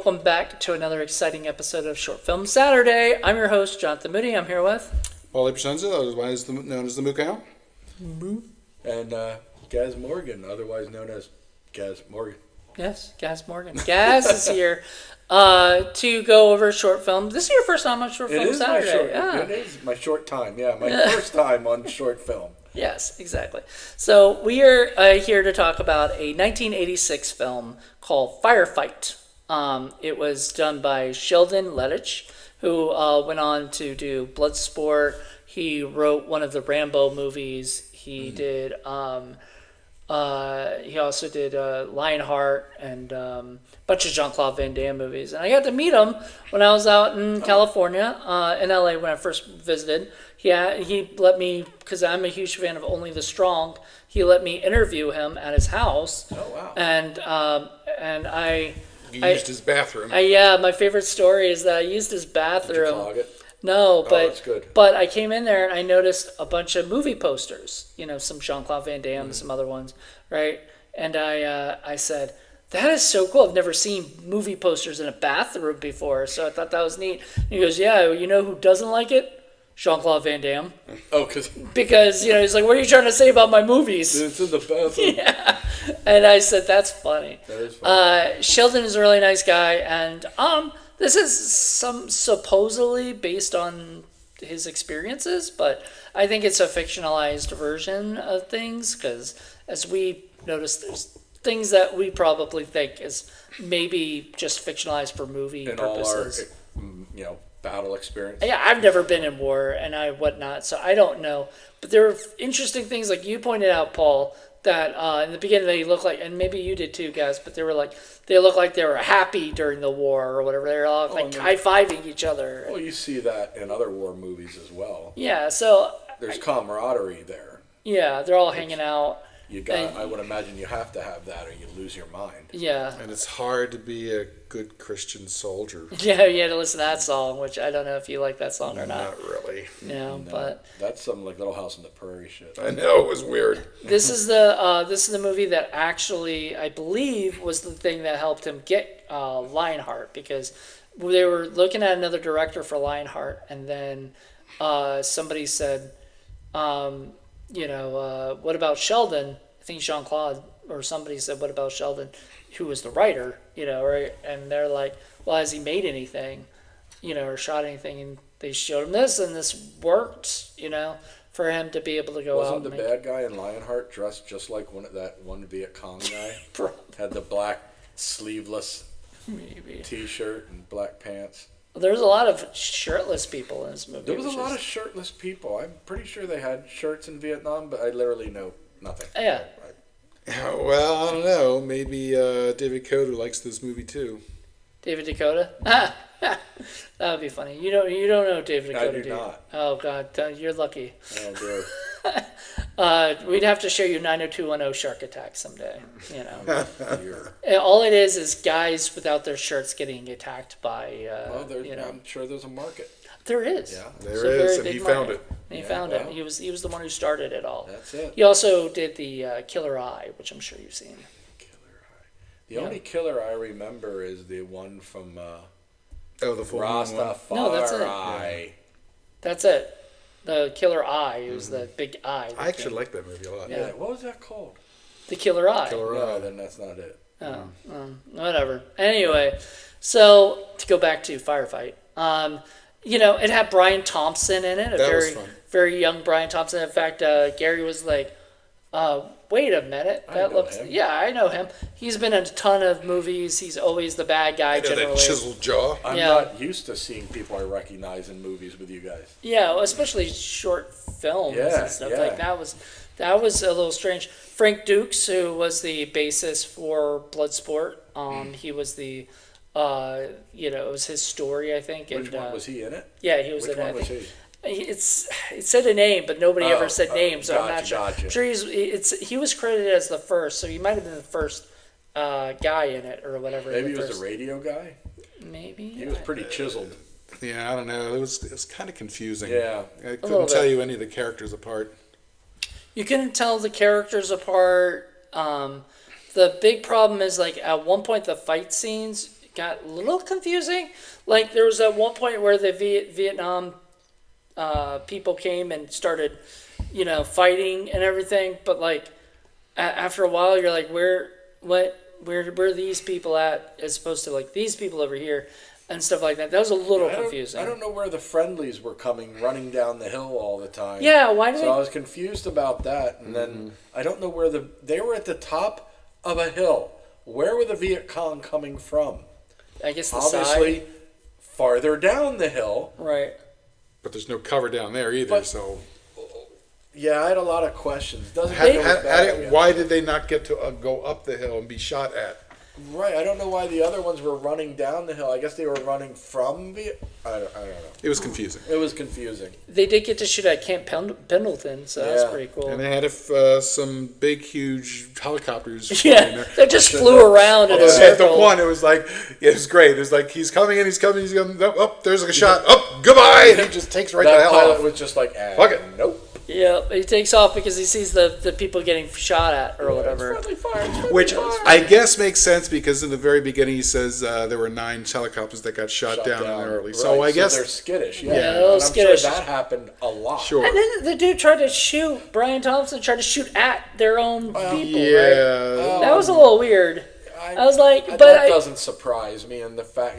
welcome back to another exciting episode of Short Film Saturday. I'm your host, Jonathan Moody. I'm here with... Presenza, otherwise known as the Moo Cow. And Gaz Morgan, otherwise known as Gaz Morgan. Yes, Gaz Morgan. Gaz is here to go over short film. This is your first time on Short Film Saturday. It is my short time, my first time on short film. Yes, exactly. So we are here to talk about a 1986 film called Firefight. It was done by Sheldon Lettich, who went on to do Bloodsport. He wrote one of the Rambo movies. He did. He also did Lionheart and a bunch of Jean-Claude Van Damme movies. And I got to meet him when I was out in California, in LA when I first visited. He let me, because I'm a huge fan of Only the Strong, he let me interview him at his house. Oh, wow. And I... You used his bathroom. My favorite story is that I used his bathroom. Did you clog it? No, but that's good. But I came in there and I noticed a bunch of movie posters. You know, some Jean-Claude Van Damme, some other ones, right? And I said, that is so cool. I've never seen movie posters in a bathroom before, so I thought that was neat. And he goes, yeah, you know who doesn't like it? Jean-Claude Van Damme. Oh, because he's like, what are you trying to say about my movies? It's in the bathroom. Yeah. And I said, that's funny. That is funny. Sheldon is a really nice guy, and this is supposedly based on his experiences, but I think it's a fictionalized version of things, because as we noticed, there's things that we probably think is maybe just fictionalized for movie purposes. All our, battle experience. Yeah, I've never been in war and whatnot, so I don't know. But there are interesting things, like you pointed out, Paul, that in the beginning they look like, and maybe you did too, guys, but they look like they were happy during the war or whatever. They were all high-fiving each other. Well, you see that in other war movies as well. Yeah, so... There's camaraderie there. Yeah, they're all hanging out. I would imagine you have to have that or you lose your mind. Yeah. And it's hard to be a good Christian soldier. Yeah, you had to listen to that song, which I don't know if you like that song or not. Not really. No, but... That's some like Little House on the Prairie shit. I know, it was weird. This is the movie that actually, I believe, was the thing that helped him get Lionheart, because they were looking at another director for Lionheart, and then somebody said, what about Sheldon? I think Jean-Claude or somebody said, what about Sheldon, who was the writer, right? And they're like, well, has he made anything, or shot anything? And they showed him this, and this worked, for him to be able to go out. Wasn't the bad guy in Lionheart dressed just like that one Viet Cong guy? Had the black sleeveless T-shirt and black pants. There's a lot of shirtless people in this movie. There was a lot of shirtless people. I'm pretty sure they had shirts in Vietnam, but I literally know nothing. Yeah. Well, I don't know. Maybe David Coder likes this movie too. David Dakota? That would be funny. You don't know David Dakota, I do not. Oh, God. You're lucky. Oh, dear. We'd have to show you 90210 Shark Attack someday. All it is guys without their shirts getting attacked by. I'm sure there's a market. There is. Yeah, there is, and he found it. He found it. He was the one who started it all. That's it. He also did the Killer Eye, which I'm sure you've seen. Killer Eye. The only Killer I remember is the one from. The full Rastafari. No, that's it. Yeah. That's it. The Killer Eye. It was the big eye. I actually like that movie a lot. Yeah. What was that called? The Killer Eye. No, then that's not it. Oh, whatever. Anyway, so to go back to Firefight, it had Brian Thompson in it. Was fun. Very young Brian Thompson. In fact, Gary was like, wait a minute. Yeah, I know him. He's been in a ton of movies. He's always the bad guy, generally. That chiseled jaw. I'm not used to seeing people I recognize in movies with you guys. Yeah, especially short films and stuff. Like that was a little strange. Frank Dukes, who was the bassist for Bloodsport, he was the it was his story, I think. Which one was he in it? Yeah, he was in it. Which one was he? It said a name, but nobody ever said names, so I'm not sure. Gotcha. I'm sure he was credited as the first, so he might have been the first guy in it or whatever. Maybe he was the radio guy. Maybe he was pretty chiseled. Yeah, I don't know. It was kind of confusing. Yeah, I couldn't tell you any of the characters apart. You couldn't tell the characters apart. The big problem is, like, at one point the fight scenes got a little confusing. Like there was at one point where the Vietnam people came and started, fighting and everything. But like after a while, you're like, where are these people at? As opposed to like these people over here and stuff like that. That was a little confusing. I don't know where the friendlies were coming running down the hill all the time. Yeah, why did I was confused about that. And then I don't know where they were at the top of a hill. Where were the Viet Cong coming from? I guess the obviously side. Farther down the hill. Right. But there's no cover down there either, so. Yeah, I had a lot of questions. Why did they not get to go up the hill and be shot at? Right, I don't know why the other ones were running down the hill. I guess they were running from I don't know. It was confusing. It was confusing. They did get to shoot at Camp Pendleton, so that's pretty cool. And they had some big, huge helicopters. Yeah, they just flew around in a circle. The one, it was great. It was like, he's coming, he's coming. Oh, there's a shot. Oh, goodbye. And he just takes right the hell pilot off. was just like, fuck it. Nope. Yeah, he takes off because he sees the people getting shot at or whatever. It's friendly fire. Which I guess makes sense because in the very beginning he says there were 9 helicopters that got shot down early. Right. So I guess they're skittish. Yeah, I'm skittish. sure that happened a lot. Sure. And then the dude tried to shoot, Brian Thompson tried to shoot at their own people, yeah. right? That was a little weird. I was like, but that doesn't surprise me. And the fact,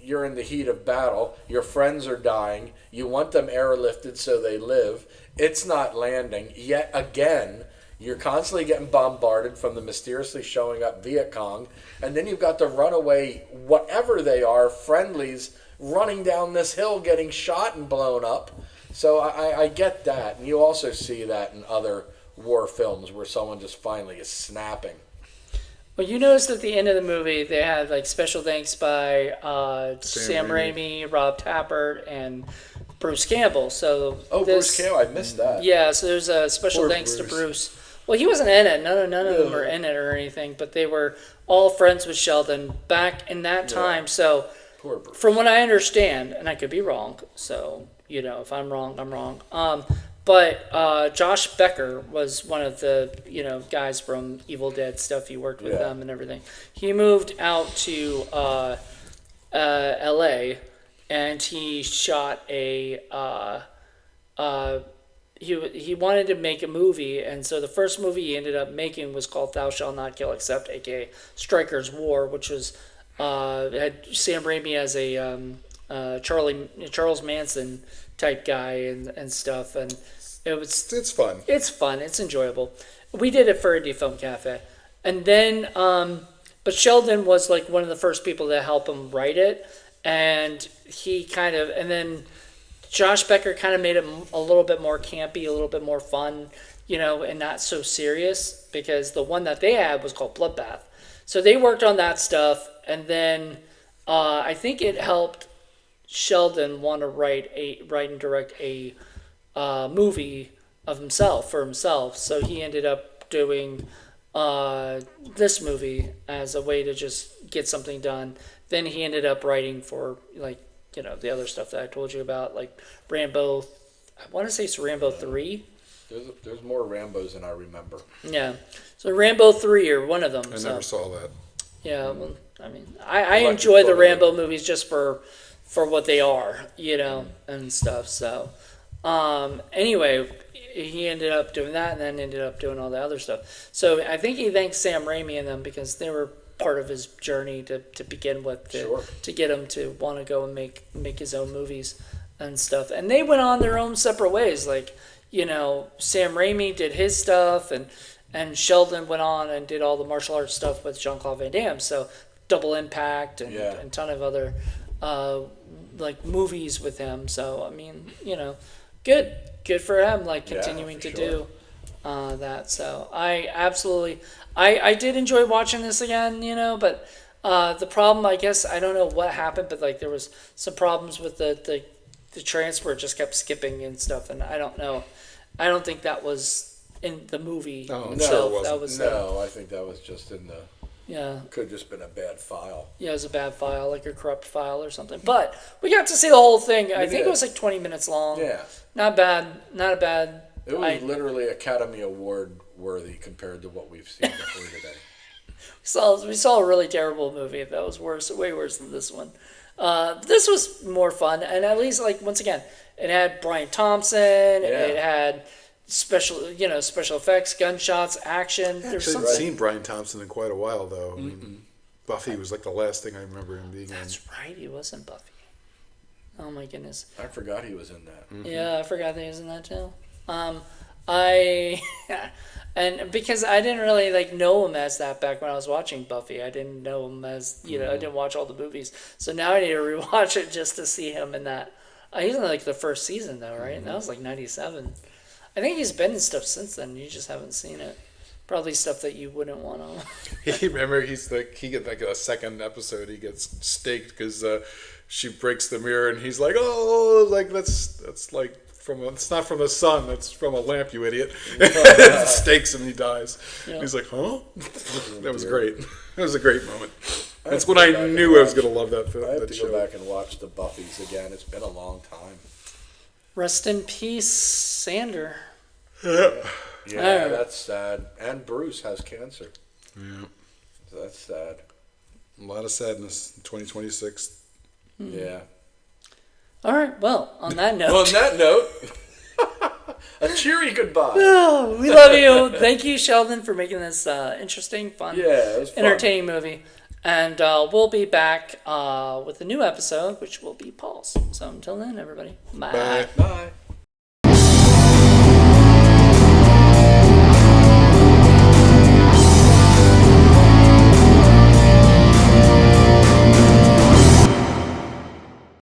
you're in the heat of battle. Your friends are dying. You want them airlifted so they live. It's not landing. Yet again, you're constantly getting bombarded from the mysteriously showing up Viet Cong. And then you've got the runaway, whatever they are, friendlies, running down this hill getting shot and blown up. So I get that. And you also see that in other war films where someone just finally is snapping. Well, you noticed at the end of the movie they had like special thanks by Sam Raimi, Rob Tappert, and Bruce Campbell. So Bruce Campbell, I missed that. Yeah, so there's a special thanks to Bruce. Well, he wasn't in it. None of them were in it or anything, but they were all friends with Sheldon back in that time. So Poor Bruce. From what I understand, and I could be wrong, so if I'm wrong, I'm wrong. But Josh Becker was one of the guys from Evil Dead stuff. He worked with them and everything. He moved out to L.A. and he shot he wanted to make a movie, and so the first movie he ended up making was called Thou Shalt Not Kill Except, aka Stryker's War, which was had Sam Raimi as a Charles Manson type guy and stuff, and it's fun. It's fun. It's enjoyable. We did it for Indie Film Cafe, and then but Sheldon was like one of the first people to help him write it, and then Josh Becker kind of made it a little bit more campy, a little bit more fun, and not so serious, because the one that they had was called Bloodbath. So they worked on that stuff, and then I think it helped Sheldon want to write and direct a movie of himself for himself. So he ended up doing this movie as a way to just get something done. Then he ended up writing for the other stuff that I told you about, like Rambo. I want to say it's Rambo 3. There's more Rambos than I remember. Yeah. So Rambo 3 or one of them. I never saw that. Yeah. Well, I enjoy the Rambo movies just for what they are, and stuff. So, anyway, he ended up doing that and then ended up doing all the other stuff. So I think he thanked Sam Raimi and them because they were part of his journey to begin with, to get him to want to go and make his own movies and stuff. And they went on their own separate ways. Like, Sam Raimi did his stuff, and Sheldon went on and did all the martial arts stuff with Jean-Claude Van Damme. So Double Impact and a ton of other movies with him. So good for him, continuing to do that. So I did enjoy watching this again, but the problem, I guess, I don't know what happened, but there was some problems with the transfer. It just kept skipping and stuff, and I don't know. I don't think that was in the movie itself. No, that was I think that was just in the. Yeah. Could have just been a bad file. Yeah, it was a bad file, like a corrupt file or something. But we got to see the whole thing. I think it was 20 minutes long. Yeah. Not bad. Not a bad. It was literally Academy Award worthy compared to what we've seen before today. We saw a really terrible movie that was worse, way worse than this one. This was more fun, and at least like once again, it had Brian Thompson. Yeah. It had special effects, gunshots, action. There's Actually, I haven't something. seen Brian Thompson in quite a while, though. I mean, Buffy was like the last thing I remember him being That's right. He was in Buffy. Oh my goodness. I forgot he was in that. Yeah, I forgot that he was in that too. I and because I didn't really like know him as that back when I was watching Buffy. I didn't know him as I didn't watch all the movies. So now I need to rewatch it just to see him in that. He's in like the first season though, right? That was like '97. I think he's been in stuff since then. You just haven't seen it. Probably stuff that you wouldn't want to. He remember he get like a second episode. He gets staked because she breaks the mirror, and he's like, "Oh, like that's like it's not from the sun. That's from a lamp, you idiot." It stakes him, and he dies. Yeah. He's like, "Huh?" That was great. That was a great moment. That's when I knew I was going to love that film. I have That to show. go back and watch the Buffys again. It's been a long time. Rest in peace, Sander. Yeah, Alright. that's sad. And Bruce has cancer. Yeah. So that's sad. A lot of sadness in 2026. Yeah. All right. Well, on that note. Well, on that note, a cheery goodbye. Oh, we love you. Thank you, Sheldon, for making this interesting, fun, Yeah, it was fun. entertaining movie. And we'll be back with a new episode, which will be Paul's. So until then, everybody, Bye. Bye.